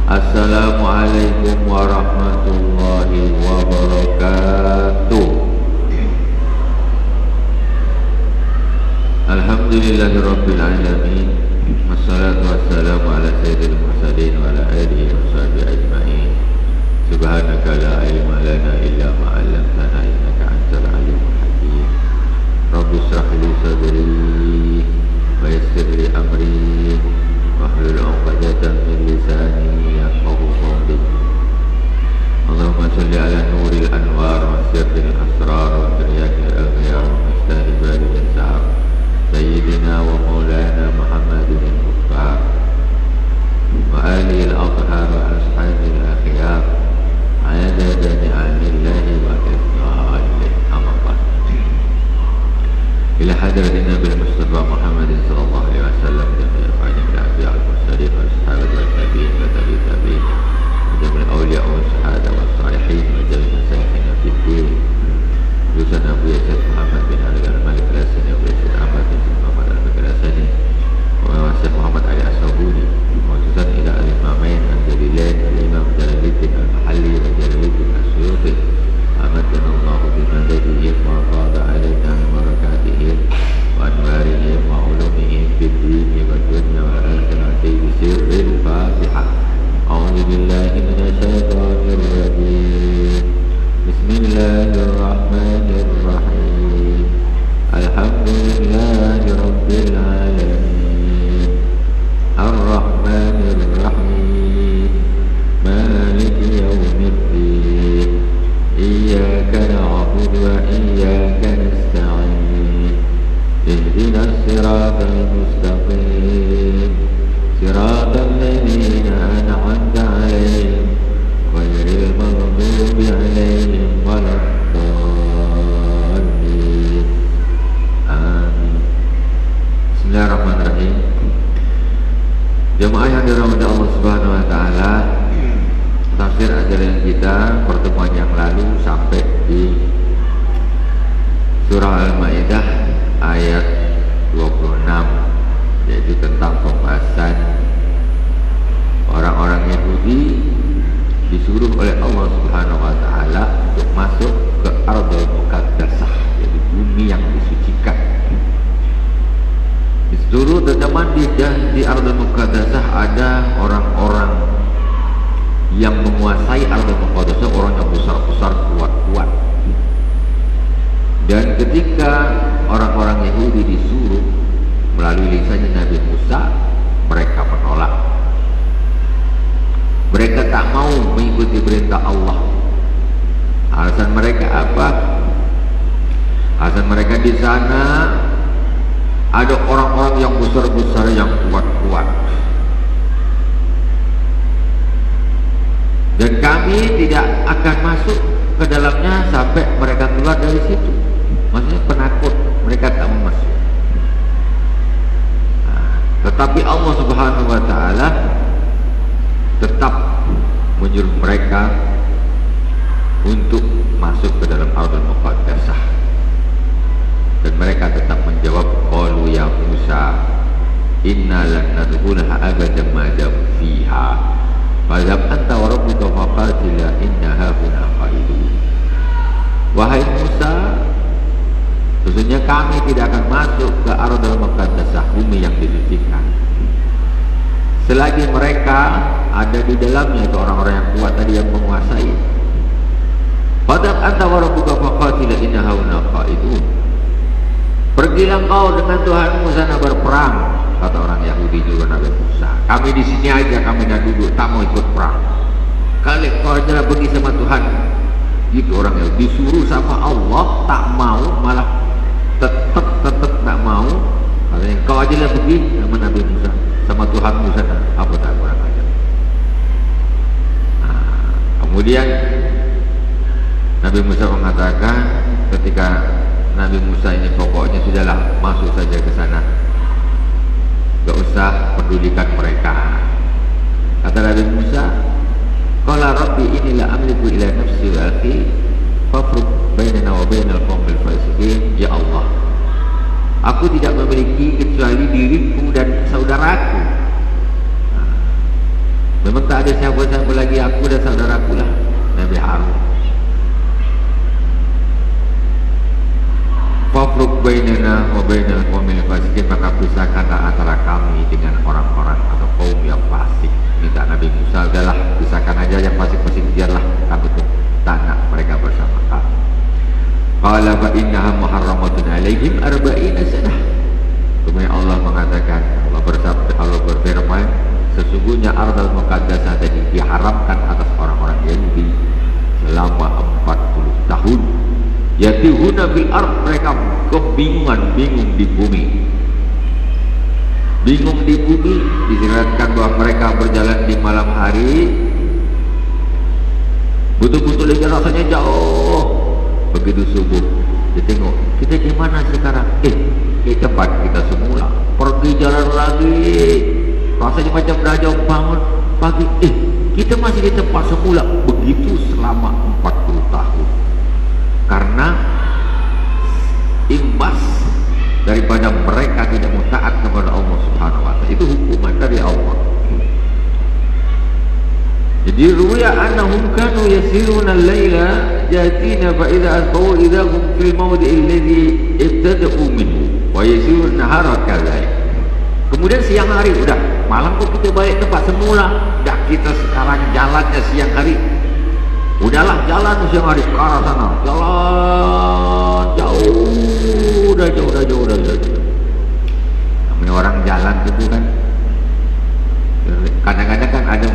Assalamualaikum warahmatullahi wabarakatuh. Alhamdulillahirabbil alamin. Wassalatu wassalamu ala sayyidil mursalin wa ala alihi wa sahbihi ajma'in. Subhanaka la ilma lana illa ma 'allamtana innaka antal alimul hakim. Rabbi shrah li sadri wa yassir li amri wahlul 'uqdatam min lisani yafqahu qawli. Allahumma shalli ala nuril anwar wa sirril asrar wa tiryakil aghyar wa mustahil baridin sahab Sayyidina wa maulana Muhammadin al-Mukhtar wa alihi al-athhar wa ashabihi al-akhyar adada ni'amillahi wa ifdalihi amabad ila hadratin Nabi Mustafa Muhammadin sallallahu alaihi wasallam jami'al fa'idin al-anbiya al-mursalin wa sahabat wa tabi'in wa tabi'in wa jami'al awliya wa sahada wa salihin wa jami'al masayikhina fid din Yusana Abu Yazid Muhammad bin Ali al-Malik al-Asani Abu Yazid Ahmad bin Muhammad al-Asani wa Syekh Muhammad Ali As-Sabuni mawjudan ila al-Imamain al-Jalilain al-Imam Jalaluddin al-Mahalli wa Jalaluddin As-Suyuti amadana Allah bimadadihim wa qada alaina barakatihim wa anwarihim wa ulumihim fid dini wa dunya wa akhirati bi sirril Fatihah. A'udzu billahi minasy syaithanir rajim. Bismillahirrahmanirrahim. Alhamdulillahi rabbil alamin. Ar-Rahmanir Rahim. Maliki yaumiddin. Iyyaka na'budu wa iyyaka nasta'in. Ihdinas siratal mustaqim. Siratal ladzina an'amta 'alaihim ghairil maghdubi 'alaihim waladdallin. Amin. Bismillahirrahmanirrahim. Jemaah yang dirahmati Allah Subhanahu wa taala, tafsir ajaran kita pertemuan yang lalu sampai di surah Al-Maidah ayat 26, yaitu tentang pembahasan orang-orang Yahudi disuruh oleh Allah Subhanahu wa taala untuk masuk ke Ardul Muqaddasah, yaitu bumi yang disucikan. Disuruh teman di Ardul Muqaddasah ada orang-orang yang menguasai Ardul Muqaddasah, orang yang besar-besar, kuat-kuat. Dan ketika orang-orang Yahudi disuruh melalui lisannya Nabi Musa, mereka menolak. Mereka tak mau mengikuti perintah Allah. Alasan mereka apa? Alasan mereka di sana ada orang-orang yang besar-besar, yang kuat-kuat, dan kami tidak akan masuk ke dalamnya sampai mereka keluar dari situ. Maksudnya penakut, mereka tak mau masuk. Tetapi Allah Subhanahu wa taala tetap menyuruh mereka untuk masuk ke dalam Ardul Muqaddasah, dan mereka tetap menjawab, qalu ya Musa inna lan nadkhulaha abadan ma damu fiha fadhhab anta wa rabbuka faqatila inna hahuna qa'idun. Wahai Musa, sesungguhnya kami tidak akan masuk ke Ardul Muqaddasah, bumi yang disucikan, selagi mereka ada di dalamnya, itu orang-orang yang kuat tadi yang menguasai. Fadhhab anta wa rabbuka faqatila inna hahuna qa'idun. Pergilah engkau dengan Tuhanmu sana berperang, kata orang Yahudi juga Nabi Musa. Kami di sini aja, kami nak duduk, tak mau ikut perang. Kali kau adalah pergi sama Tuhan. Gitu orang Yahudi, disuruh sama Allah tak mau, malah tetap tak mau. Katanya kau aja lah pergi sama Nabi Musa, sama Tuhanmu sana. Apa tak kurang aja. Kemudian Nabi Musa mengatakan, ketika Nabi Musa ini pokoknya sudahlah masuk saja ke sana, gak usah pedulikan mereka. Kata Nabi Musa, qala rabbi inilah amliku ila nafsi wa akhi fafruq bainana wa bainal qaumil fasiqin. Ya Allah, aku tidak memiliki kecuali diriku dan saudaraku. Memang tak ada siapa-siapa lagi, aku dan saudaraku lah, Nabi Harun. Fafruq bainana wa bainal qaumil fasiqin, maka pisahkanlah antara kami dengan orang-orang atau kaum yang fasik. Minta Nabi Musa, udahlah pisahkan aja yang fasik-fasik, biarlah kami tuh tak nak mereka bersama kami. Qala fa innaha muharramatun alaihim arba'ina sanah. Kemudian Allah mengatakan, Allah berfirman, sesungguhnya Ardal Muqaddasah tadi diharamkan atas orang-orang Yahudi selama 40 tahun. Yatihuna bil ard, mereka kebingungan, bingung di bumi. Bingung di bumi, disebutkan bahwa mereka berjalan di malam hari, betul-betul lagi rasanya jauh. Begitu subuh, dia tengok, kita di mana sekarang? Di tempat kita semula. Pergi jalan lagi, rasanya macam dah jauh bangun pagi. Kita masih di tempat semula. Begitu selama 40 tahun. Karena imbas daripada mereka tidak mau taat kepada Allah Subhanahu wa ta'ala, itu hukuman dari Allah. Jadi ruya annahum kanu yasiruna al-laila jatina fa idza asbahu idza hum fil mawdi'i alladhi ibtada'u minhu wa yasiruna an-nahara kadhalik. Kemudian siang hari, udah malam kok kita balik tempat semula. Dah kita sekarang jalannya siang hari. Udahlah jalan siang hari ke arah sana, jalan jauh, udah jauh. Namanya orang jalan itu kan, kadang-kadang kan ada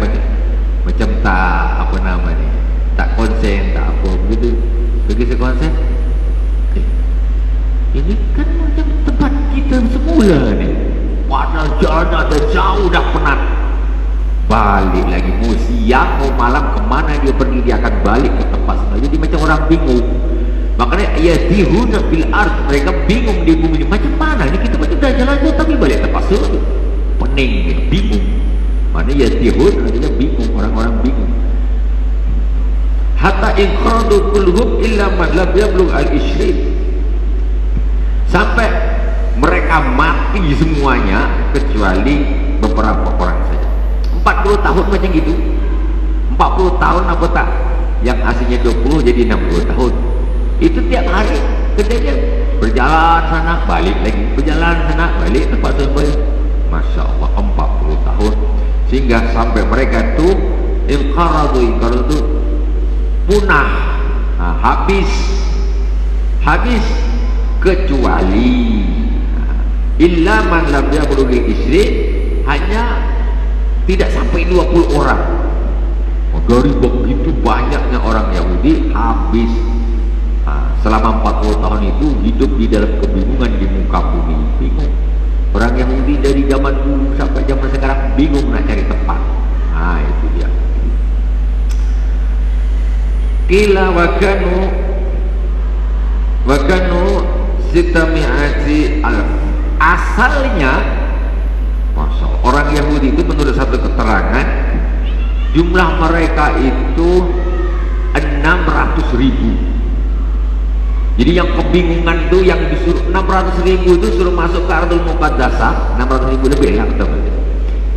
macam tak apa namanya, tak konsen, tak apa begitu. Begitu konsen, ini kan macam tempat kita semula nih. Padahal jalan ada jauh, dah penat. Balik lagi, mau siang mau malam kemana dia pergi, dia akan balik ke tempat semula. Jadi macam orang bingung. Makanya yatihuna bil ard, mereka bingung di bumi ini. Macam mana ini, kita macam dah jalan jauh tapi balik tempat semula. Pening, bingung. Maknanya yatihun artinya bingung, orang-orang bingung. Hatta inqadu kulluhum illa man lam yablugh al-ishrin, sampai mereka mati semuanya kecuali beberapa orang saja. 40 tahun macam gitu. 40 tahun apa tak? Yang aslinya 20 jadi 60 tahun. Itu tiap hari kejadian. Berjalan sana, balik lagi. Berjalan sana, balik tempat semula. Masya Allah, 40 tahun. Sehingga sampai mereka itu inqaradu itu punah, habis kecuali illa man lam yablugh al-ishrin, hanya tidak sampai 20 orang. Dari begitu banyaknya orang Yahudi habis. Selama 40 tahun itu hidup di dalam kebingungan di muka bumi. Bingung. Orang Yahudi dari zaman dulu sampai zaman sekarang bingung nak cari tempat. Itu dia. Qila wa kanu sitami'ati alf. Asalnya orang Yahudi itu menurut satu keterangan jumlah mereka itu 600.000. Jadi yang kebingungan itu, yang disuruh 600.000 itu suruh masuk ke Ardul Muqaddasah, 600.000 lebih ya, teman-teman.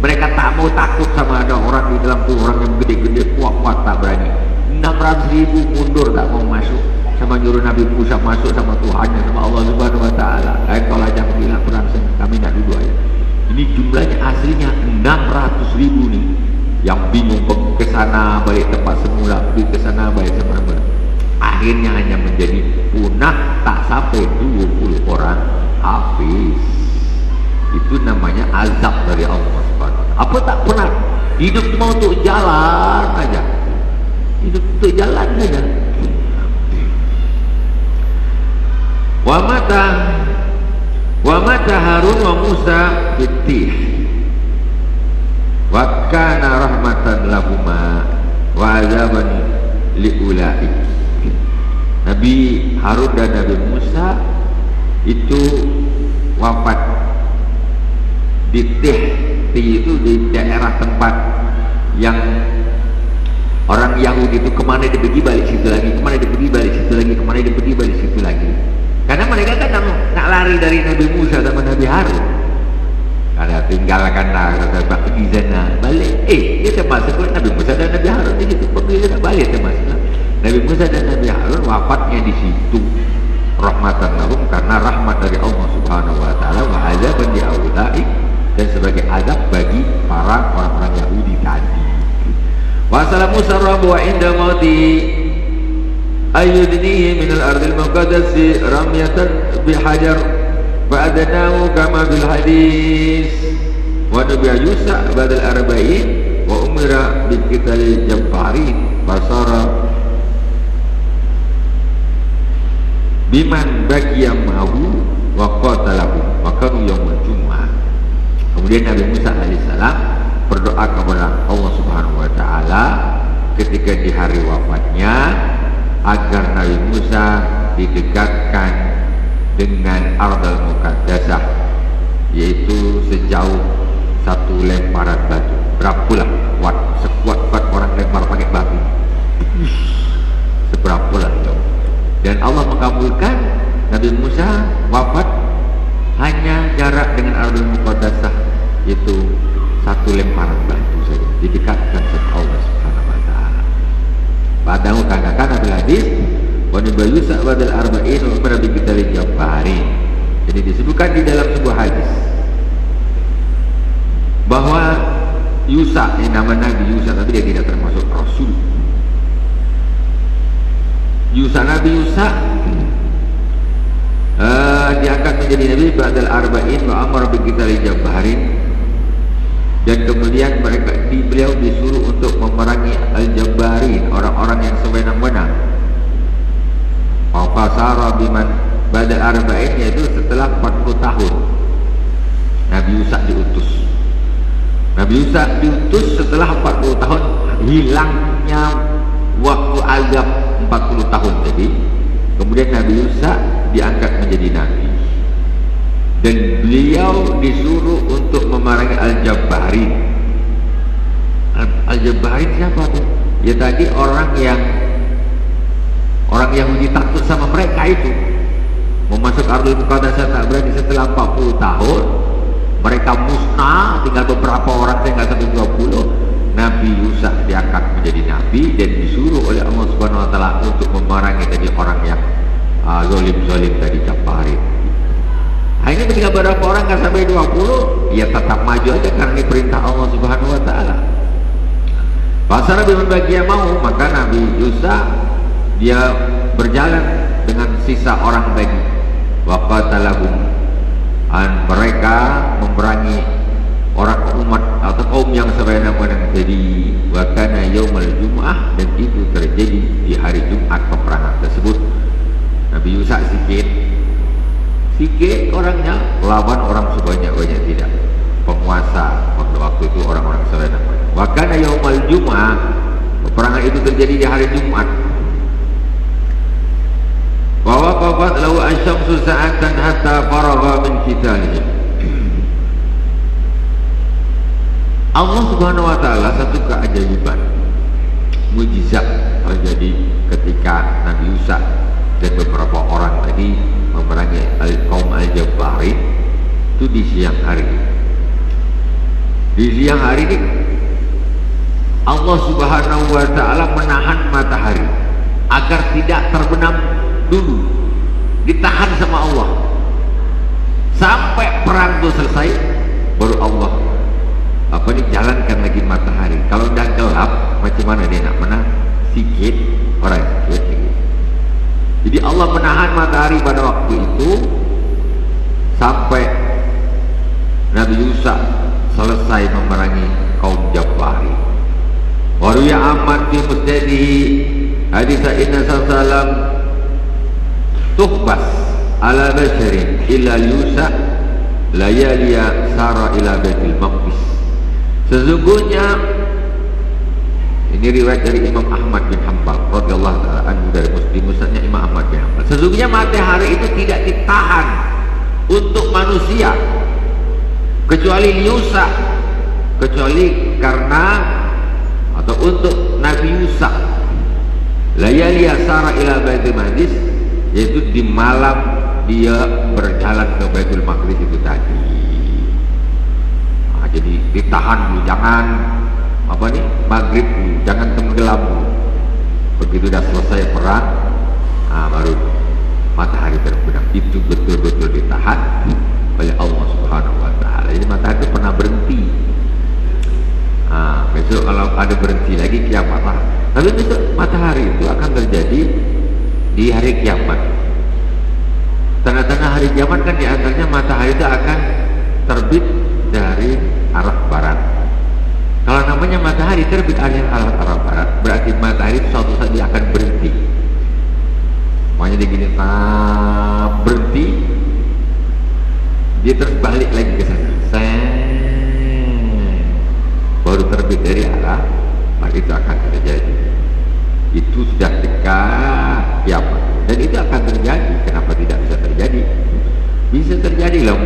Mereka tak mau, takut sama ada orang di dalam tuh, orang yang gede-gede, kuat-kuat, tak berani. 600.000 mundur, tak mau masuk. Sama nyuruh Nabi Musa masuk sama Tuhannya, sama Allah Subhanahu wa ta'ala. Kalau aja bilang perang, kami nak duduk aja. Ini jumlahnya aslinya 600.000 nih. Yang bingung ke sana balik tempat semula, pergi ke sana balik semula. Akhirnya hanya menjadi punah, tak sampai 20 orang habis. Itu namanya azab dari Allah Subhanahu wa ta'ala. Apa tak pernah hidup cuma untuk jalan aja, hidup untuk jalan saja. Wa mata Harun wa Musa bitih wa kana rahmatan lahuma wa azaban liulaik. Nabi Harun dan Nabi Musa itu wafat di Tih itu di daerah tempat yang orang Yahudi itu kemana dia pergi balik situ lagi, kemana dia pergi balik situ lagi, kemana dia pergi balik situ lagi. Karena mereka kan nak lari dari Nabi Musa sama Nabi Harun. karena tinggalkanlah kata pergi sana balik. Dia termasuk Nabi Musa dan Nabi Harun di situ, pergi sana balik termasuk. Nabi Musa dan Nabi Harun wafatnya di situ rahmatan lahum, karena rahmat dari Allah Subhanahu wa taala, wa azaban li aulai, dan sebagai azab bagi para orang-orang Yahudi tadi. Wa salamu sarrabu wa inda mauti ayyudnihi min al-ardil muqaddasi ramyatan bihajar fa'adnahu kama bil hadis wa nabiy Yusa badal arba'in wa umira bi qitalil jabbarin basara biman bagiya mahu wa qatalahu wa kanu yaumul jumu'ah. Kemudian Nabi Musa alaihissalam berdoa kepada Allah Subhanahu wa taala ketika di hari wafatnya agar Nabi Musa didekatkan dengan Ardal Muqaddasah, yaitu sejauh satu lemparan batu. Berapalah kuat, sekuat-kuat orang lempar pakai batu, seberapalah jauh. Dan Allah mengabulkan Nabi Musa wafat hanya jarak dengan Ardul Muqaddasah, yaitu satu lemparan batu saja, didekatkan sama Allah Subhanahu wa taala. Padahal katakan Nabi hadis wa nabiy Yusa badal arba'in wa umira bi qitalil jabbarin. Jadi disebutkan di dalam sebuah hadis bahwa Yusa, ini nama Nabi Yusa, tapi dia tidak termasuk Rasul. Nabi Yusa diangkat menjadi Nabi ba'dal arba'in wa amara bi qitalil jabbarin, dan kemudian beliau disuruh untuk memerangi al-jabbarin, orang-orang yang sewenang-wenang. Fasara biman ba'dal arba'in, yaitu setelah 40 tahun Nabi Yusa diutus. Nabi Yusa diutus setelah 40 tahun hilangnya waktu azab 40 tahun tadi. Kemudian Nabi Yusa diangkat menjadi Nabi, dan beliau disuruh untuk memerangi Al-Jabbarin. Al-Jabbarin siapa tuh? Ya tadi orang Yahudi takut sama mereka itu, mau masuk Ardul Muqaddasah tak berani. Setelah 40 tahun mereka musnah, tinggal beberapa orang, tinggal sampai 20. Nabi Yusa diangkat menjadi Nabi dan disuruh oleh Allah Subhanahu wa taala untuk memerangi tadi orang yang zalim tadi, Jabbarin. Hanya ketika beberapa orang kan sampai 20, ya tetap maju aja karena ini perintah Allah Subhanahu wa taala. Pasar biman bagia mau, maka Nabi Yusa dia berjalan dengan sisa orang tadi. Wa qatalahum, mereka memerangi orang umat atau kaum yang sewenang-wenang tadi. Wa kana yaumul jumu'ah, dan itu terjadi di hari Jumat peperangan tersebut. Nabi Yusa sikit orangnya lawan orang sebanyak-banyak tidak. Penguasa pada waktu itu orang-orang sewenang-wenang. Wa kana yaumul jumu'ah, peperangan itu terjadi di hari Jumat. Wa waqafat lahu asy-syamsu sa'atan hatta faragha min qitalihi. Allah Subhanahu wa taala satu keajaiban, mujizat terjadi ketika Nabi Yusa dan beberapa orang tadi memerangi kaum Al-Jabbarin itu di siang hari. Di siang hari ini Allah Subhanahu wa taala menahan matahari agar tidak terbenam dulu, ditahan sama Allah sampai perang itu selesai, baru Allah jalankan lagi matahari. Kalau udah gelap macam mana dia nak menang? Sikit orang sikit lagi. Jadi Allah menahan matahari pada waktu itu sampai Nabi Yusa selesai memerangi kaum Jabbarin. Waru ya amat fi musnadihi hadis inna sallam tuhbas ala basharin illa Yusa layaliya sara ila Baitul Maqdis. Sesungguhnya ini riwayat dari Imam Ahmad bin Hanbal radhiyallahu taala anhu, dari musnadnya Imam Ahmad bin Hanbal. Sesungguhnya matahari itu tidak ditahan untuk manusia kecuali Yusa, kecuali karena atau untuk Nabi Yusa. Layali asara ila Baitul Maqdis, yaitu di malam dia berjalan ke Baitul Maqdis itu tadi. Jadi ditahan dulu, jangan maghrib dulu, jangan tenggelam dulu. Begitu sudah selesai perang, baru matahari terbenam. Itu betul-betul ditahan oleh Allah Subhanahu Wa Taala. Jadi matahari itu pernah berhenti. Besok kalau ada berhenti lagi kiamat lah. Tapi besok matahari itu akan terjadi di hari kiamat. Tanda-tanda hari kiamat kan diantaranya matahari itu akan terbit dari arah barat. Kalau namanya matahari terbit dari arah barat, berarti matahari itu suatu saat dia akan berhenti. Makanya dia gini, berhenti, dia terus balik lagi ke sana. Baru terbit dari arah barat, itu akan terjadi. Itu sudah dekat kiamat, dan itu akan terjadi. Kenapa tidak bisa terjadi? Bisa terjadi loh.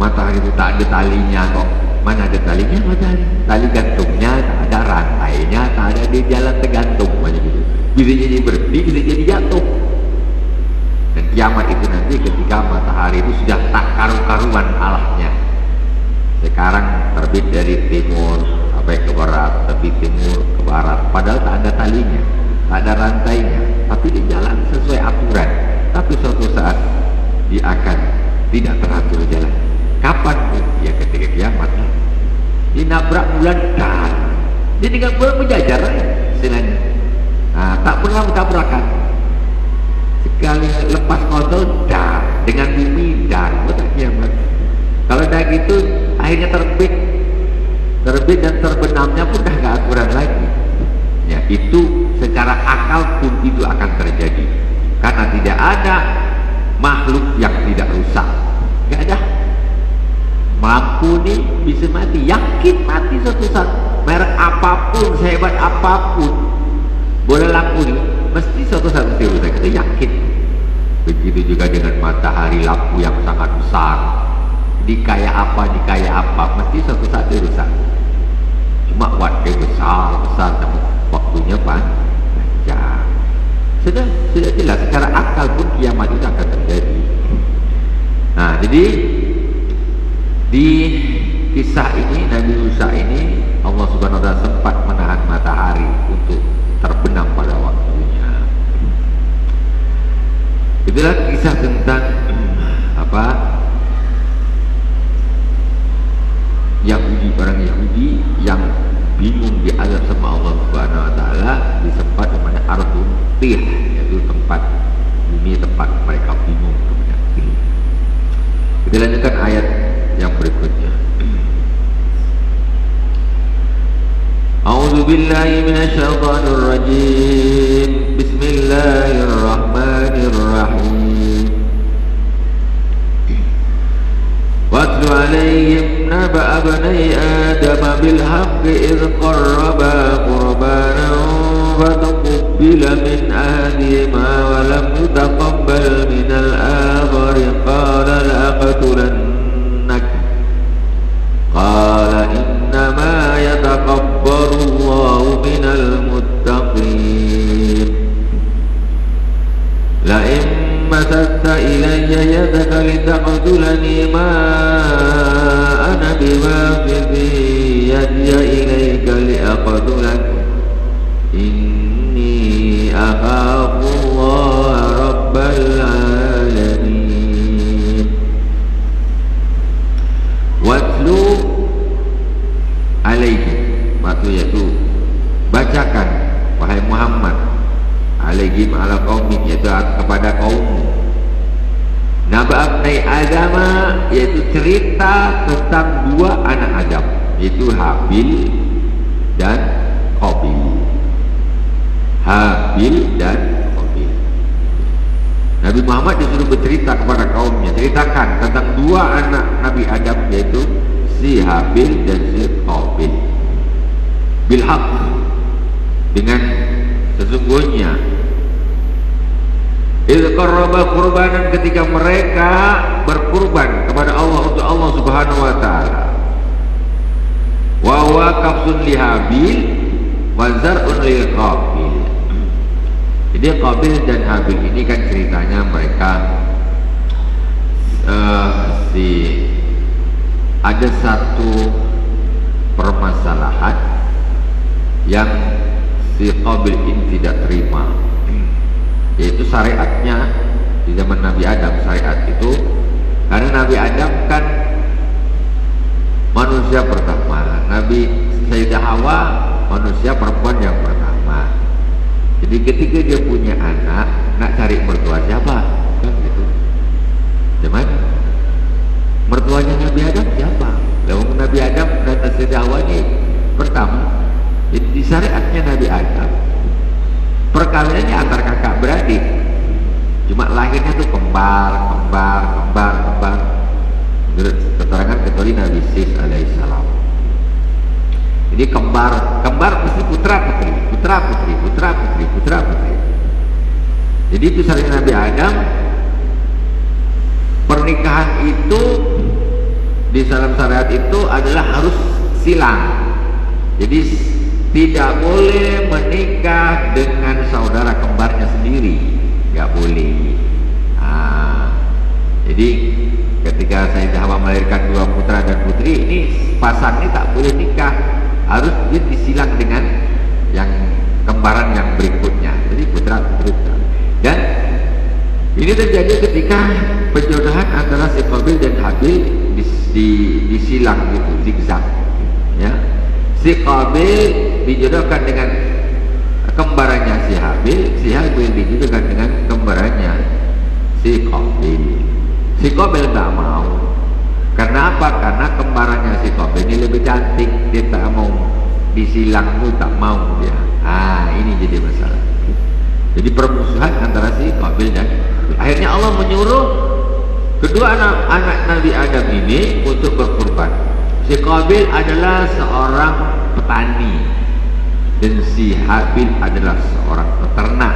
Matahari itu tak ada talinya kok. Mana ada talinya matahari? Tali gantungnya tak ada, rantainya tak ada, di jalan tergantung macam gitu. Bisa jadi berhenti, bisa jadi jatuh. Dan kiamat itu nanti ketika matahari itu sudah tak karu-karuan arahnya. Sekarang terbit dari timur sampai ke barat, terbit timur ke barat, padahal tak ada talinya, tak ada rantainya, tapi dia jalan sesuai aturan. Tapi suatu saat dia akan tidak teratur jalan. Kapan? Ya ketika kiamat. Dia nabrak bulan, dia tinggal bulan menjajar istilahnya. Tak pernah tabrakan. Sekali lepas kontrol, dengan bumi, betul kiamat. Kalau dah gitu, akhirnya terbit dan terbenamnya pun dah gak aturan lagi. Ya, itu secara akal pun itu akan terjadi. Karena tidak ada makhluk yang tidak rusak. Gak ada. Lampu nih bisa mati, yakin mati suatu saat. Merek apapun, sehebat apapun, bola lampu nih mesti suatu saat mesti rusak. Kita yakin. Begitu juga dengan matahari, lampu yang sangat besar, dikaya apa, mesti suatu saat dia rusak. Cuma wattnya besar, namun waktunya panjang. Sudah jelas secara akal pun kiamat itu akan terjadi. Jadi di kisah ini Nabi Musa ini Allah Subhanahu Wa Taala sempat menahan matahari untuk terbenam pada waktunya. Itulah kisah tentang orang Yahudi yang bingung diazab sama Allah Subhanahu Wa Taala di tempat namanya Ardun Tir, yaitu tempat bumi, tempat mereka bingung. Kita lanjutkan ayat yang berikutnya. A'udzu billahi minasyaitonir rajim. Bismillahirrahmanirrahim. Watlu 'alaihim naba'a bani Adam bil haqqi idh qarraba qurbanan fatuqbila min ahadihima wa lam yutaqabbal min al-akhar qala la'aqtulannak qala innama yataqabbalu Allahu minal muttaqin la in masatta ilayya yadaka litaqtulani ma ana biwafidhi yadiya ilayka liaqtulak inni akhafu Allah rabbal alamin. Watlu alaihim, waktu yaitu bacakan wahai Muhammad, alaihim ala qaumim, yaitu kepada kaummu, naba abnai Adama, yaitu cerita tentang dua anak Adam, yaitu Habil dan Qabil. Habil dan Qabil. Nabi Muhammad disuruh bercerita kepada kaumnya, ceritakan tentang dua anak Nabi Adam, yaitu si Habil dan si Qabil. Bil haq, dengan sesungguhnya. Idz qarraba qurbanan, ketika mereka berkurban kepada Allah untuk Allah Subhanahu Wa Taala. Wa huwa kafsun li Habil wa zar'un lil Qabil. Jadi Qabil dan Habil ini kan ceritanya mereka ada satu permasalahan yang si Qabil ini tidak terima, yaitu syariatnya di zaman Nabi Adam. Syariat itu karena Nabi Adam kan manusia pertama, Nabi Sayyidah Hawa manusia perempuan yang pertama. Jadi ketika dia punya anak, nak cari mertua siapa? Kan gitu. Cuman mertuanya Nabi Adam siapa? Lalu Nabi Adam dan Sayyidah Hawa ini pertama. Jadi di syariatnya Nabi Adam perkawinannya antar kakak beradik. Cuma lahirnya tuh kembar. Menurut keterangan kecuali Nabi Sis alaihissalam. Jadi kembar mesti putra putri. Jadi itu syariat Nabi Adam. Pernikahan itu di dalam syariat itu adalah harus silang. Jadi tidak boleh menikah dengan saudara kembarnya sendiri, nggak boleh. Jadi ketika Sayyidah Hawa melahirkan 2 putra dan putri, ini pasang ini tak boleh nikah, harus dia disilang dengan yang kembaran yang berikutnya. Jadi putra putri. Dan ini terjadi ketika penjodohan antara si Qabil dan Habil disilang gitu, zigzag. Ya, si Qabil dijodohkan dengan kembarannya si Habil dijodohkan dengan kembarannya si Qabil. Si Qabil tak mau. Karena apa? Karena kembarannya si Qabil ini lebih cantik, dia tak mau disilang tuh, tak mau dia. Ini jadi masalah. Jadi permusuhan antara si Qabil dan akhirnya Allah menyuruh kedua anak Nabi Adam ini untuk berkurban. Si Qabil adalah seorang petani dan si Habil adalah seorang peternak.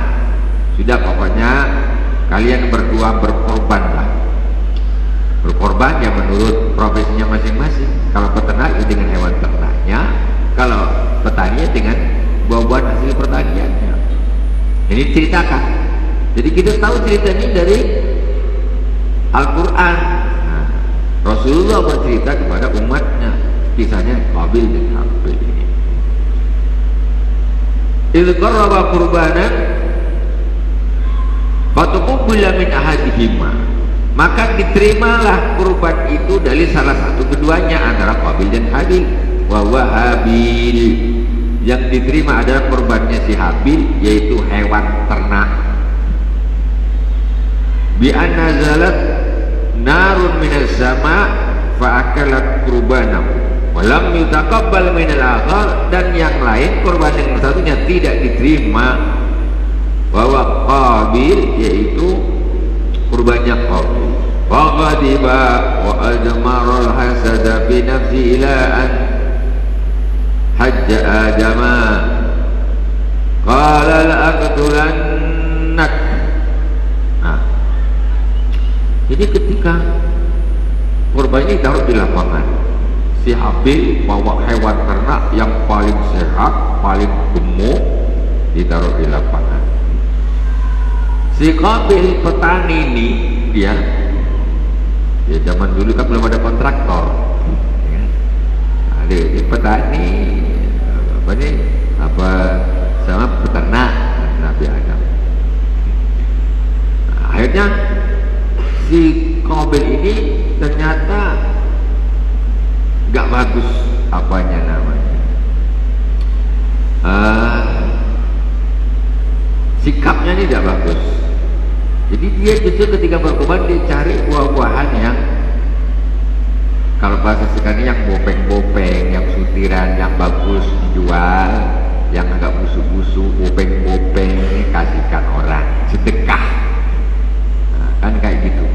Sudah, pokoknya kalian berdua berkorbanlah. Berkorban yang menurut profesinya masing-masing. Kalau peternak itu dengan hewan ternaknya, kalau petani dengan buah-buahan hasil pertaniannya. Ini ceritakan. Jadi kita tahu cerita ini dari Al-Quran. Rasulullah bercerita kepada umatnya kisahnya Qabil dan Habil ini. Idz qarraba qurbanan fatuqbila min ahadihima, maka diterimalah kurban itu dari salah satu keduanya antara Qabil dan Habil. Wa Habil, yang diterima adalah kurbannya si Habil, yaitu hewan ternak. Bi anna zalat narun minas sama fa'akalat qurbanahu walam yutaqabbal minal akhar, dan yang lain kurban yang satunya tidak diterima. Bahwa Qabil, yaitu kurbannya Qabil, wa ghadiba wa ajmaral hasada fi nafsi ila an hajja adama qala la'aqtulannak. Jadi ketika kurban ini ditaruh di lapangan, si Habil bawa hewan ternak yang paling sehat, paling gemuk, ditaruh di lapangan. Si Qabil petani ini, dia zaman dulu kan belum ada kontraktor, ya. Dia petani sama peternak Nabi Adam. Akhirnya si Qabil ini ternyata gak bagus apanya namanya, sikapnya ini tidak bagus. Jadi dia justru ketika berkorban dia cari buah-buahan yang kalau bahasa sekarang yang bopeng-bopeng, yang sutiran, yang bagus dijual, yang agak busuk-busuk, bopeng-bopeng, kasihkan orang, sedekah. Kan kayak gitu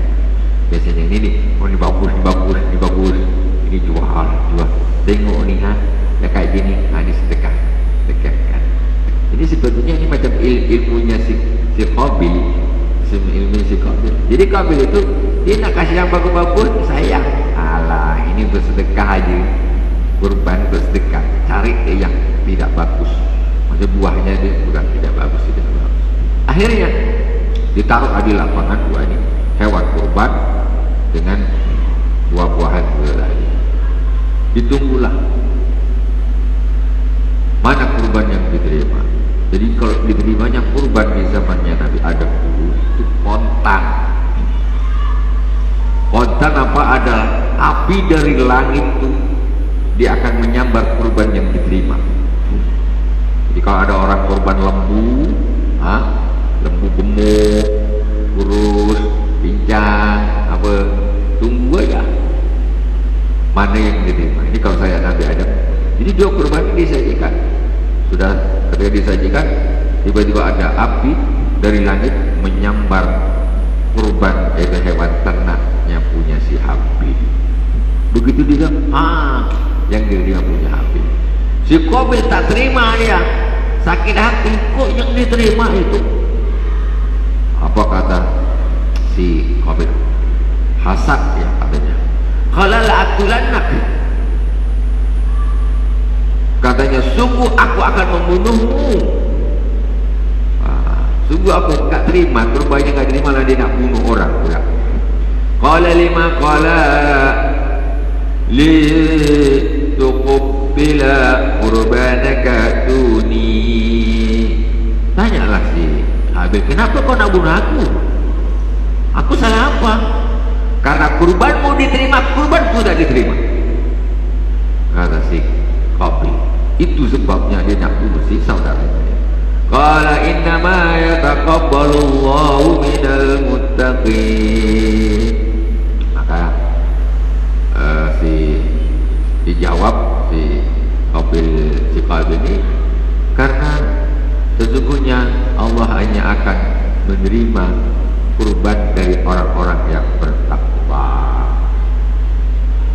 biasanya. Ini ini bagus, ini jual. Tengok nih ya kayak gini, ini sedekahkan. Ini sebetulnya ini macam ilmunya si Qabil, ilmu si Qabil. Jadi Qabil itu dia nak kasih yang bagus-bagus, sayang. Alah, ini bersedekah aja, kurban bersedekah, cari yang tidak bagus, maksudnya buahnya dia bukan tidak bagus. Akhirnya ditaruh di lapangan dua ini hewan kurban dengan buah-buahan tadi. Ditunggulah kurban yang diterima. Jadi kalau diterimanya kurban di zamannya Nabi Adam dulu itu kontan. Kontan apa adalah api dari langit itu dia akan menyambar kurban yang diterima. Jadi kalau ada orang kurban lembu, lembu gemuk, kurus, pincang, apa, tunggu aja mana yang diterima. Ini kalau saya Nabi Adam. Jadi dua kurban ini disajikan. Sudah ketika disajikan, tiba-tiba ada api dari langit menyambar kurban yaitu hewan ternaknya punya si Habil. Begitu dia, yang diterima punya Habil. Si Qabil tak terima dia, sakit hati. Kok yang diterima itu? Apa kata si Qabil? Hasad ya katanya. Qala la'atulannak. Katanya sungguh aku akan membunuhmu. Sungguh aku tak terima, terbanyak tak terima lah dia nak bunuh orang pula. Qala lima qala li tuqbila qurbanaka tuni. Tanyalah si Habil, kenapa kau nak bunuh aku? Aku salah apa? Karena kurbanmu diterima, kurbanku tak diterima. Kata si Qabil, itu sebabnya dia nak bunuh si saudaranya. Qala innama yataqabbalullahu minal muttaqin. Maka dijawab si Qabil ini, karena sesungguhnya Allah hanya akan menerima kurban dari orang-orang yang bertakwa.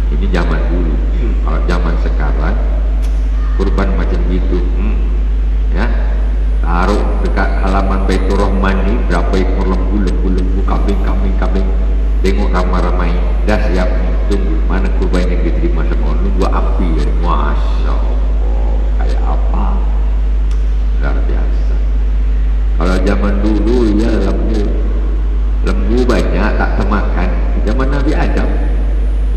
Ini zaman dulu. Kalau zaman sekarang kurban macam gitu, ya, taruh dekat halaman Baitur Rahman ni berapa ekor lembu, kambing, tengok ramai-ramai, dah siap, tunggu mana kurban yang diterima semua, nunggu api ya. Masya Allah, kayak apa, luar biasa. Kalau zaman dulu ya lembu banyak tak termakan. Zaman Nabi Adam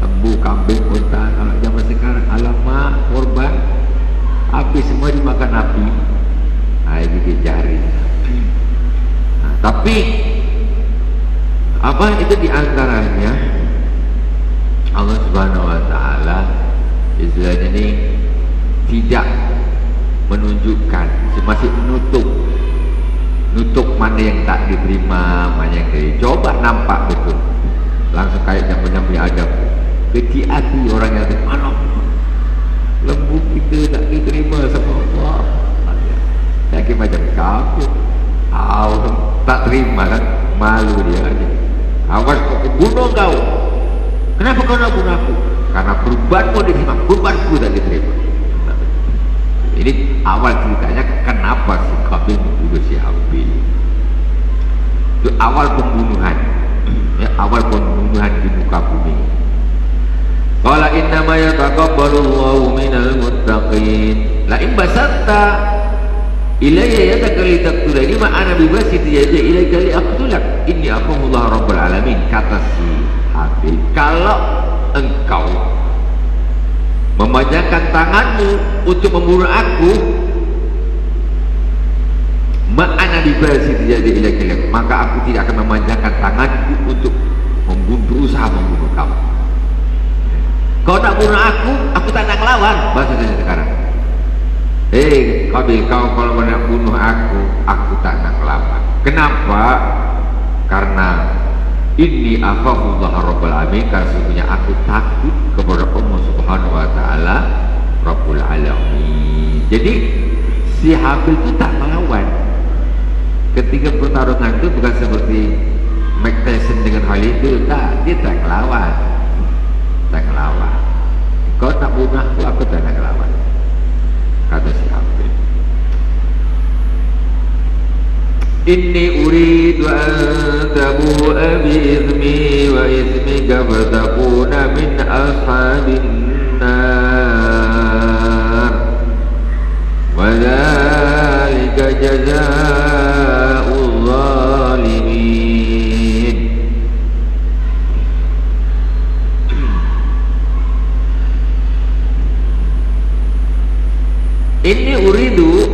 lembu, kambing, unta. Kalau zaman sekarang alamak, korban habis semua dimakan api. Gigit jari. Tapi apa itu diantaranya Allah Subhanahu Wa Taala istilahnya ini tidak menunjukkan, masih nutup mana yang tak diterima, mana yang diterima. Coba nampak betul, langsung kayak zaman-zaman Adam. Kecil hati orang yang mana lembu kita tak diterima sama Allah. Saya macam kafir, tak terima kan, malu dia aja. Awas kau bunuh kau. Kenapa kau nak bunuh aku? Karena kurbanmu diterima, kurbanku tak diterima. Ini awal ceritanya kenapa si Qabil membunuh si Habil. Itu awal pembunuhan, ya, awal pembunuhan di muka bumi. Qala innama yataqabbalullahu minal muttaqin. La in basatta ilayya yadaka litaqtulani ma ana bibasit yadi ilayka liaqtulak inni akhafullah rabbul alamin. Kata si Habil, kalau engkau memanjangkan tanganmu untuk membunuh aku, ma ana bibasit yadi ilayka, maka aku tidak akan memanjangkan tanganku untuk berusaha membunuh kamu. Kau nak bunuh aku tak nak lawan. Bahasa saya sekarang, Qabil, kau kalau nak bunuh aku tak nak lawan. Kenapa? Karena inni akhafullah rabbul alamin, karena sesungguhnya aku takut kepada Allah Subhanahu Wa Taala Rabbul Alamin. Jadi si Habil itu tak melawan. Ketika pertarungan itu bukan seperti Mike Tyson dengan Khalid itu, dia tak melawan. Kau tak bunuh aku tak nak lawan. Kata si Habil, inni uridu an tabu'a bi ithmi wa ithmika fatakuna min ashabin nar wa dhalika jazaa'ul zalimin. Inni uridu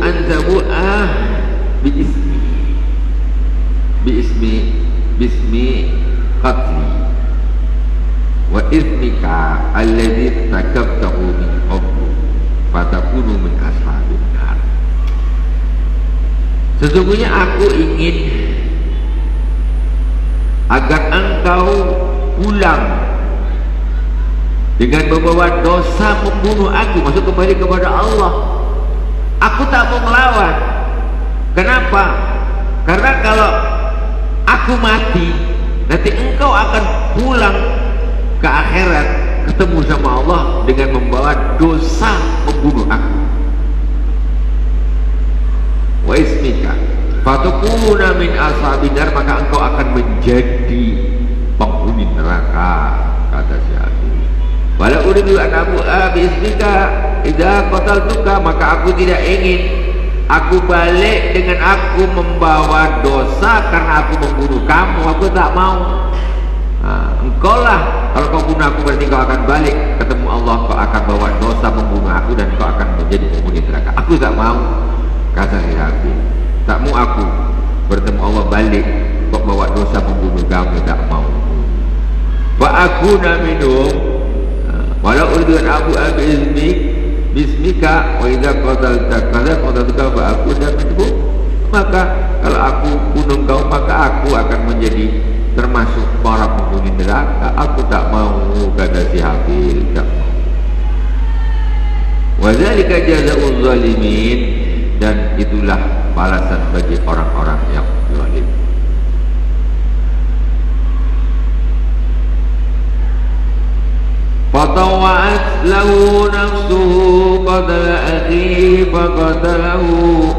Sesungguhnya aku ingin agar engkau pulang dengan membawa dosa membunuh aku, masuk kembali kepada Allah. Aku tak mau melawan. Kenapa? Karena kalau aku mati, nanti engkau akan pulang ke akhirat ketemu sama Allah dengan membawa dosa membunuh aku. Wa ismika fatakuna min ashabin nar, maka engkau akan menjadi penghuni neraka, kata Syafi'i. Wala uridu an abu'a bi ismika idza qataltuka, maka aku tidak ingin aku balik dengan aku membawa dosa karena aku membunuh kamu. Aku tak mau. Engkau lah, kalau kau bunuh aku berarti kau akan balik ketemu Allah, kau akan bawa dosa membunuh aku dan kau akan menjadi penghuni neraka. Aku tak mau, kata Syafi'i. Tak mau aku bertemu Allah balik kok bawa dosa membunuh kamu, tak mau. Fa akuna minhum walau uridu abu iznik bismika wa idza qataltuka fa akuna minhum, maka kalau aku bunuh kau maka aku akan menjadi termasuk para penghuni neraka. Aku tak mau, kata si Habil, tak mau. Wa dzalika jazaa'uz zalimin, dan itulah balasan bagi orang-orang yang zalim. Fatawa'at lahu nafsuhu qatala akhihi faqatalahu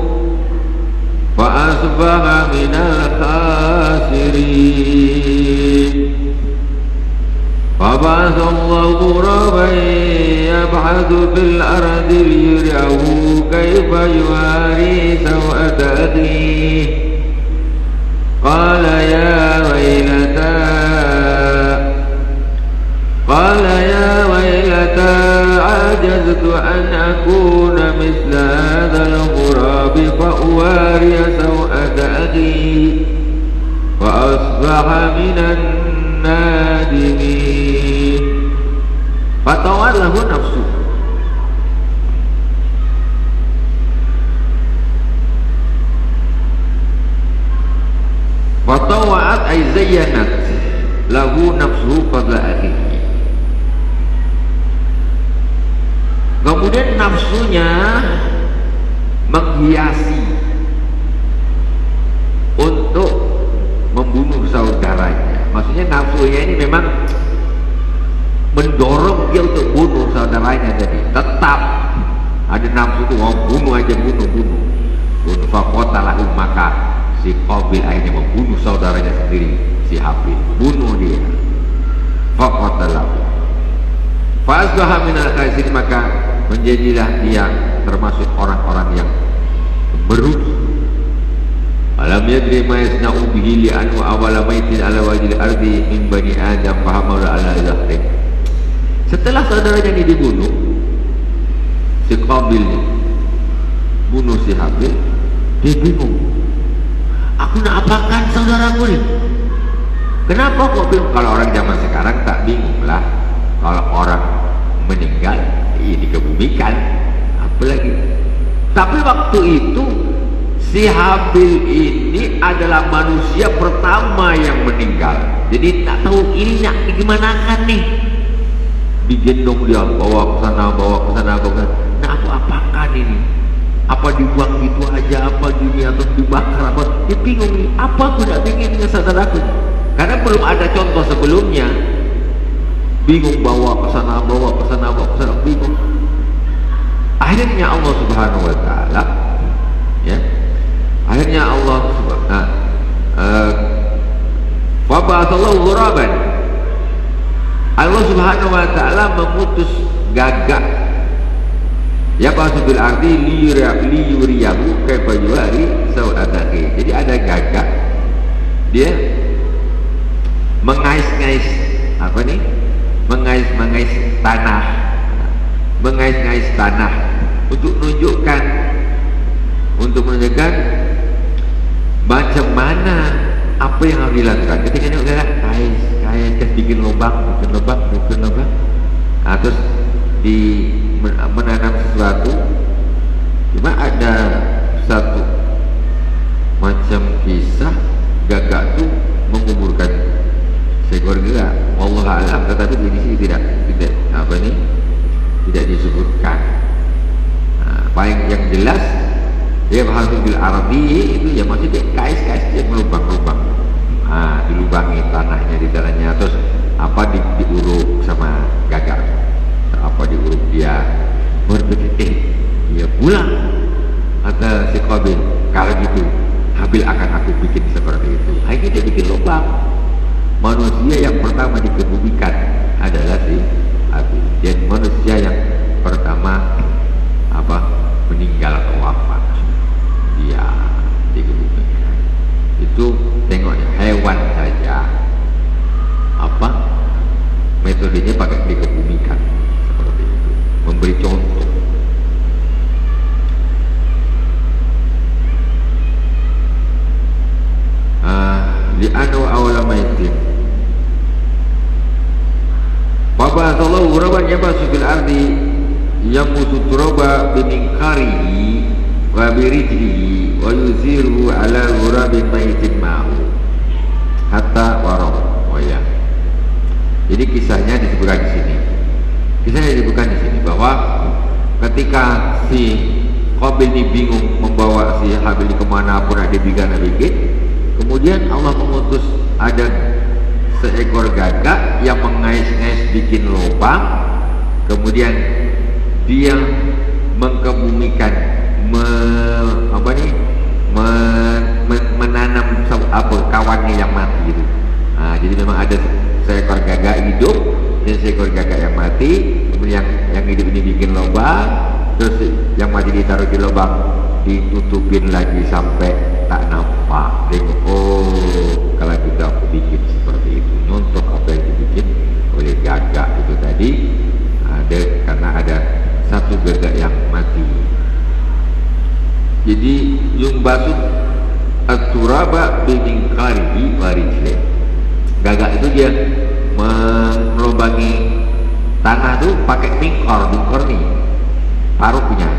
fa asbaha minal khasirin. فبعث الله غرابا يبحث في الأرض ليريه كيف يواري سوءة أخيه قال يا ويلتى عجزت أن أكون مثل هذا الغراب فأواري سوءة أخي فأصبح من النادمين. Fatawar lahu nafsu, fatawa'at ay zayyanat lahu nafsuhu qabla akhihi. Kemudian nafsunya menghiasi untuk membunuh saudaranya. Maksudnya nafsunya ini memang mendorong dia untuk bunuh saudaranya tadi. Tetap ada nafsu itu, mau bunuh aja, bunuh. Faqatalahu, maka si Qabil akhirnya membunuh saudaranya sendiri, si Habil, bunuh dia. Faqatalahu fa asbaha minal khasirin, maka menjadilah dia termasuk orang-orang yang merugi. Alam yadri ma yasna'u bihi li'anhu awwala maitin ala wajhil ardi min bani adam fahamala ala zahri. Setelah saudaranya ini dibunuh, si Qabil ini bunuh si Habil, dia bingung, aku nak apakan saudaraku ni? Kenapa kok bingung? Kalau orang zaman sekarang tak bingung lah. Kalau orang meninggal, dikebumikan, apalagi. Tapi waktu itu si Habil ini adalah manusia pertama yang meninggal. Jadi tak tahu ini nak digimanakan nih. Digendong dia, bawa ke sana, Nah, aku apakan ini? Apa dibuang gitu aja, apa dunia atau dibakar, apa? Dia bingung nih, apa aku nak bikin dengan saudaraku? Karena belum ada contoh sebelumnya. Bingung, bawa ke sana, bingung. Akhirnya Allah Subhanahu wa taala, ya. Akhirnya Allah Faba'athallahu ghuraban, Allah Subhanahu wa taala mengutus gagak, ya basu bil ardi liyuriyahu kaifa yuwari sau'ataki. Jadi ada gagak, dia mengais-ngais apa nih? Mengais-ngais tanah untuk menunjukkan macam mana apa yang harus dilakukan. Ketika dia udah kais bikin lubang, nah, terus menanam sesuatu. Cuma ada satu yabhasu fil ardi itu ya maksudnya kais dia melubang-lubang. Dilubangi tanahnya di dalamnya, terus diuruk sama gagak, diuruk dia berpikir ya pulang kata si Qabil, kalau gitu Habil akan aku bikin seperti itu. Akhirnya dia bikin lubang. Manusia yang pertama dikebumikan adalah si Habil, dan manusia yang pertama meninggal atau wafat dia dikebumikan. Itu tengoknya hewan saja metodenya pakai dikebumikan seperti itu, memberi contoh. Li'anu awla maitin Faba'athallahu ghuraban yabasu fil ardi yamutu turaba biminkarihi wa birijlihi wa yuziru ala ghurabin maitin ma'u hatta warahu. Ya. Jadi kisahnya disebutkan di sini bahwa ketika si Qabil ini bingung membawa si Habil kemanapun dia bikin, kemudian Allah mengutus ada seekor gagak yang mengais-ngais bikin lubang, kemudian dia mengkebumikan menanam kawannya yang mati itu. Jadi memang ada seekor gagak hidup dan seekor gagak yang mati, kemudian yang hidup ini bikin lubang, terus yang mati ditaruh di lubang, ditutupin lagi sampai tak nampak. Kalau kita aku bikin seperti itu, nyontok apa yang dibikin oleh gagak itu tadi, karena ada satu gagak yang mati. Jadi yumbasu at-turaba biminkarihi wa rijlihi. Gagak itu dia melubangi tanah tuh pakai mingkor nih paruhnya,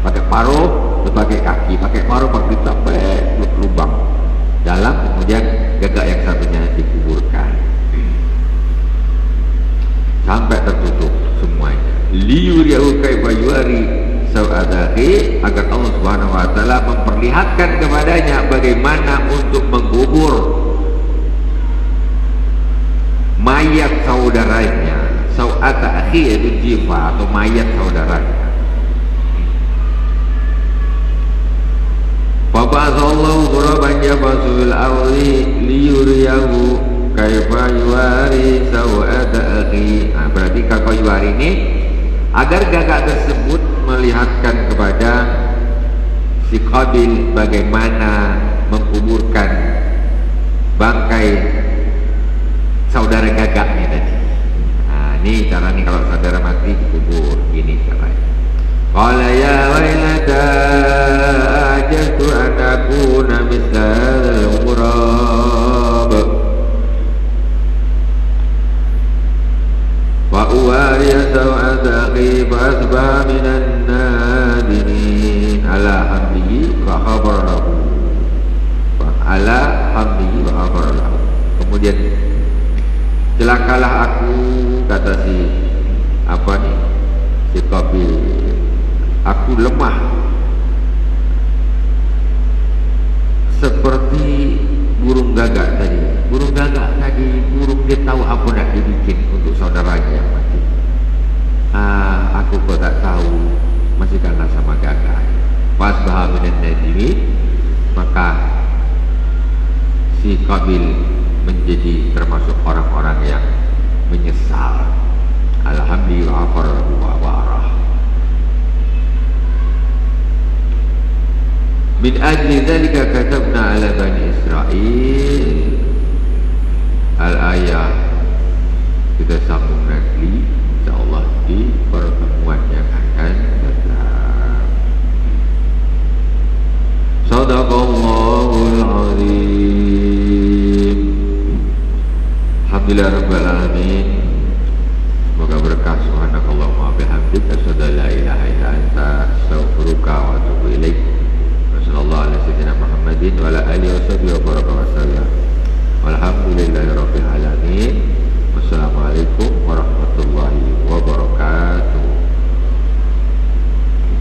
pakai paruh, pakai kaki, pakai paruh, pakai sampai lubang dalam, kemudian gagak yang satunya dikuburkan sampai tertutup semuanya. Liyuriyahu kaifa yuari sawadahi, agar Allah Subhanahu wa taala memperlihatkan kepadanya bagaimana untuk mengubur mayat saudaranya. Sawata akhi yaitu jiwa atau mayat saudaranya. Faba'athallahu ghuraban yabasu fil ardi liyuriyahu kaifa yuwari sawata akhi. Berarti kaifa yuwari ini agar gagak tersebut melihatkan kepada si Qabil bagaimana menguburkan bangkai saudara gagaknya tadi. Ini cara nih kalau saudara mati dikubur, gini caranya. Qala ya wailata ajatu an akuna mithal ghurab wa uwariya sawata akhi fa asbaha minan nadirin ala hamdihi wa khabara lahu ala hamdihi wa khabara lahu. Kemudian celakalah aku, kata si Qabil, aku lemah seperti burung gagak tadi. Burung dia tahu apa nak dibikin untuk saudaranya yang mati. Aku kok tak tahu, masih kalah sama gagak. Pas bahaminan najimi, maka si Qabil menjadi termasuk orang-orang yang menyesal. Alhamdulillah wa barah. Min ajli dzalika katabna ala bani Israil. Al-ayah kita sambung nanti insyaallah di pertemuan yang akan datang. Shadaqallahul azim. Alhamdulillah rabbil alamin. Semoga berkah. Subhanakallahumma bihamdika asyhadu an la ilaha illa anta astaghfiruka wa atubu ilaik. Wassallallahu ala sayyidina Muhammadin wa ala alihi wa sahbihi wa baraka wa sallam. Walhamdulillahi rabbil alamin.